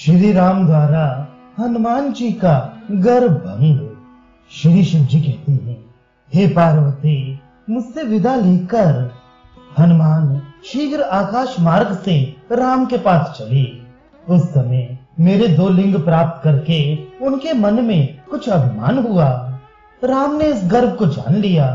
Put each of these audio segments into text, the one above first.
श्री राम द्वारा हनुमान जी का गर्भ भंग। श्री शिव जी कहते हैं, हे पार्वती, मुझसे विदा लेकर हनुमान शीघ्र आकाश मार्ग से राम के पास चले। उस समय मेरे 2 लिंग प्राप्त करके उनके मन में कुछ अभिमान हुआ। राम ने इस गर्व को जान लिया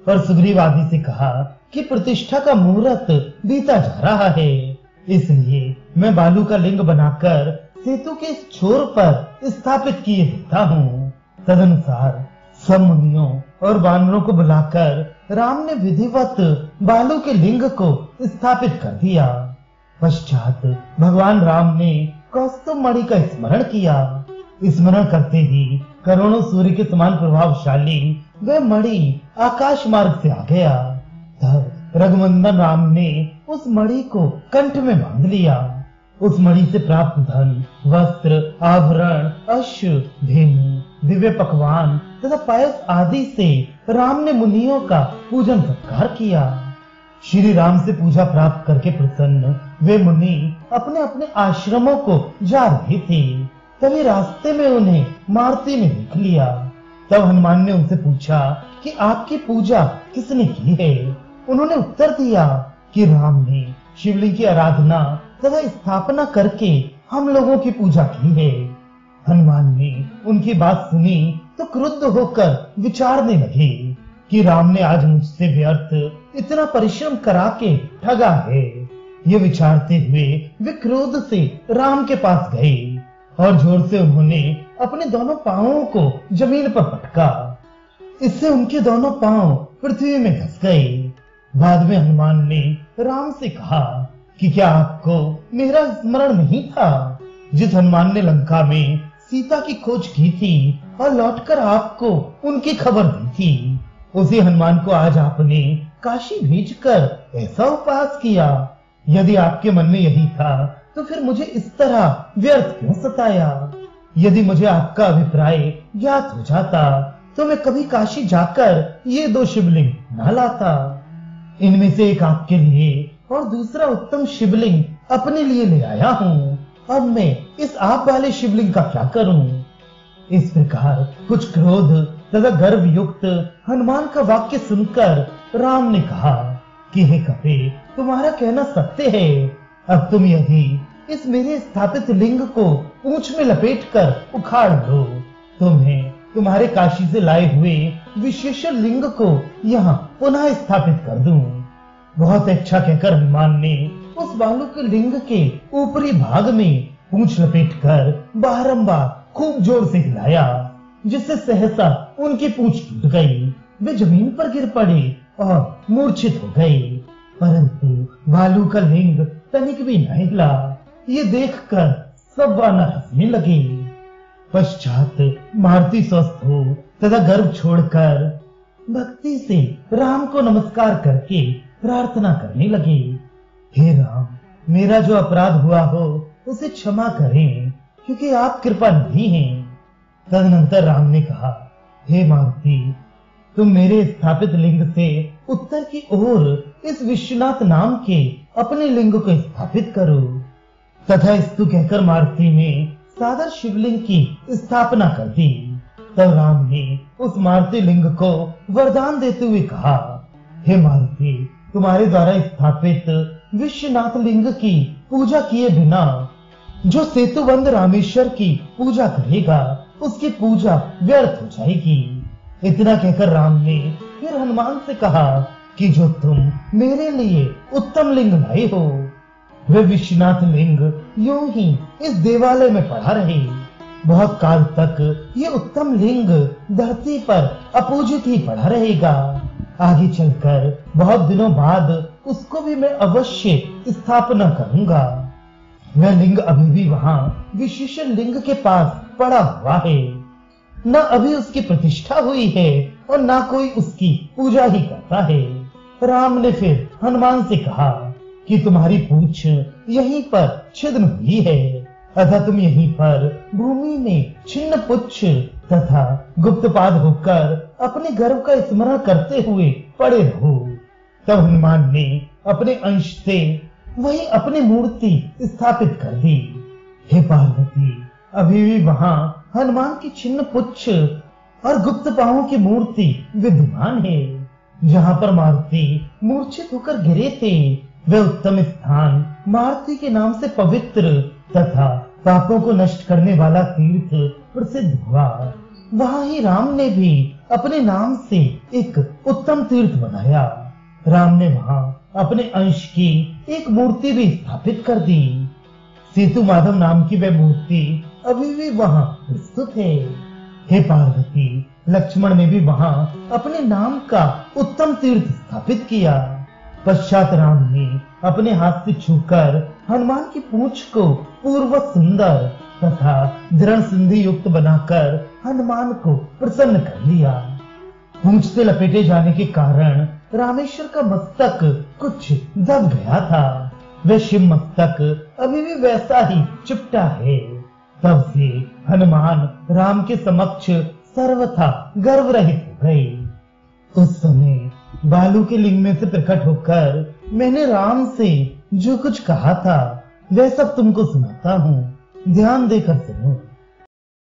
और सुग्रीव आदि से कहा कि प्रतिष्ठा का मुहूर्त बीता जा रहा है, इसलिए मैं बालू का लिंग बनाकर सेतु के इस छोर पर स्थापित किए देता हूँ। तदनुसार सब मुनियों और वानरों को बुलाकर राम ने विधिवत बालू के लिंग को स्थापित कर दिया। पश्चात भगवान राम ने कौस्तुभ मणि का स्मरण किया। स्मरण करते ही करोड़ों सूर्य के समान प्रभावशाली वह मणि आकाश मार्ग से आ गया। तब रघुनंदन राम ने उस मणि को कंठ में बांध लिया। उस मणि से प्राप्त धन, वस्त्र, आभरण, अश्व, धेनु, दिव्य पकवान तथा पायस आदि से राम ने मुनियों का पूजन सत्कार किया। श्री राम से पूजा प्राप्त करके प्रसन्न वे मुनि अपने अपने आश्रमों को जा रहे थे। तभी रास्ते में उन्हें मारुति ने देख लिया। तब हनुमान ने उनसे पूछा कि आपकी पूजा किसने की है। उन्होंने उत्तर दिया कि राम ने शिवलिंग की आराधना तथा स्थापना करके हम लोगों की पूजा की है। हनुमान ने उनकी बात सुनी तो क्रुद्ध होकर विचारने लगे कि राम ने आज मुझसे व्यर्थ इतना परिश्रम करा के ठगा है। ये विचारते हुए वे क्रोध से राम के पास गए और जोर से उन्होंने अपने दोनों पांवों को जमीन पर पटका। इससे उनके दोनों पांव पृथ्वी में धंस गए। बाद में हनुमान ने राम से कहा कि क्या आपको मेरा स्मरण नहीं था, जिस हनुमान ने लंका में सीता की खोज की थी और लौटकर आपको उनकी खबर दी थी, उसी हनुमान को आज आपने काशी भेजकर ऐसा उपहास किया। यदि आपके मन में यही था तो फिर मुझे इस तरह व्यर्थ क्यों सताया। यदि मुझे आपका अभिप्राय ज्ञात हो जाता तो मैं कभी काशी जाकर ये 2 शिवलिंग न लाता। इनमें से एक आपके लिए और दूसरा उत्तम शिवलिंग अपने लिए ले आया हूँ। अब मैं इस आप वाले शिवलिंग का क्या करूं? इस प्रकार कुछ क्रोध तथा गर्व युक्त हनुमान का वाक्य सुनकर राम ने कहा कि हे कपे, तुम्हारा कहना सत्य है। अब तुम यदि इस मेरे स्थापित लिंग को पूंछ में लपेटकर उखाड़ लो तो मैं तुम्हारे काशी से लाए हुए विशेष लिंग को यहाँ पुनः स्थापित कर दूं। बहुत अच्छा कहकर हनुमान ने उस बालू के लिंग के ऊपरी भाग में पूंछ लपेटकर बारंबार खूब जोर से हिलाया, जिससे सहसा उनकी पूंछ टूट गई। वे जमीन पर गिर पड़े और मूर्छित हो गए, परंतु बालू का लिंग तनिक भी न हिला। ये देखकर सब वानर हंसने लगे। पश्चात मारुति स्वस्थ हो तथा गर्भ छोड़कर भक्ति से राम को नमस्कार करके प्रार्थना करने लगे, हे राम, मेरा जो अपराध हुआ हो उसे क्षमा करें, क्योंकि आप कृपा निधि हैं। तदनंतर राम ने कहा, हे मारुति, तुम मेरे स्थापित लिंग से उत्तर की ओर इस विश्वनाथ नाम के अपने लिंग को स्थापित करो। तथा स्तु कहकर मारुति ने सादर शिवलिंग की स्थापना कर दी। तब राम ने उस मारुति लिंग को वरदान देते हुए कहा, हे मारुति, तुम्हारे द्वारा स्थापित विश्वनाथ लिंग की पूजा किए बिना जो सेतुबंध रामेश्वर की पूजा करेगा उसकी पूजा व्यर्थ हो जाएगी। इतना कहकर राम ने फिर हनुमान से कहा कि जो तुम मेरे लिए उत्तम लिंग लाए हो वे विश्वनाथ लिंग यूं ही इस देवालय में पड़ा रहे। बहुत काल तक ये उत्तम लिंग धरती पर अपूजित ही पड़ा रहेगा। आगे चलकर बहुत दिनों बाद उसको भी मैं अवश्य स्थापना करूंगा। वह लिंग अभी भी वहां विशेषण लिंग के पास पड़ा हुआ है। न अभी उसकी प्रतिष्ठा हुई है और न कोई उसकी पूजा ही करता है। राम ने फिर हनुमान से कहा कि तुम्हारी पूंछ यहीं पर छिद्र हुई है, अतः तुम यहीं पर भूमि में छिन्न पुच्छ तथा गुप्तपाद होकर अपने गर्व का स्मरण करते हुए पड़े रहो। तब हनुमान ने अपने अंश से वही अपनी मूर्ति स्थापित कर दी। हे पार्वती, अभी भी वहां हनुमान की छिन्न पुच्छ और गुप्त पांवों की मूर्ति विद्यमान है। जहां पर मारुति मूर्छित होकर गिरे थे, वह उत्तम स्थान मारुति के नाम से पवित्र तथा पापों को नष्ट करने वाला तीर्थ प्रसिद्ध हुआ। वहां ही राम ने भी अपने नाम से एक उत्तम तीर्थ बनाया। राम ने वहां अपने अंश की एक मूर्ति भी स्थापित कर दी। सेतु माधव नाम की वह मूर्ति अभी भी वहां प्रस्तुत है। हे पार्वती, लक्ष्मण ने भी वहां अपने नाम का उत्तम तीर्थ स्थापित किया। पश्चात राम ने अपने हाथ से छूकर हनुमान की पूंछ को पूर्ववत सुंदर तथा दृढ़ संधि युक्त बनाकर हनुमान को प्रसन्न कर लिया। पूंछ से लपेटे जाने के कारण रामेश्वर का मस्तक कुछ दब गया था। वह शिव मस्तक अभी भी वैसा ही चिपटा है। तब से हनुमान राम के समक्ष सर्वथा गर्व रहित हो गए। उस समय बालू के लिंग में से प्रकट होकर मैंने राम से जो कुछ कहा था वह सब तुमको सुनाता हूँ, ध्यान देकर सुनो।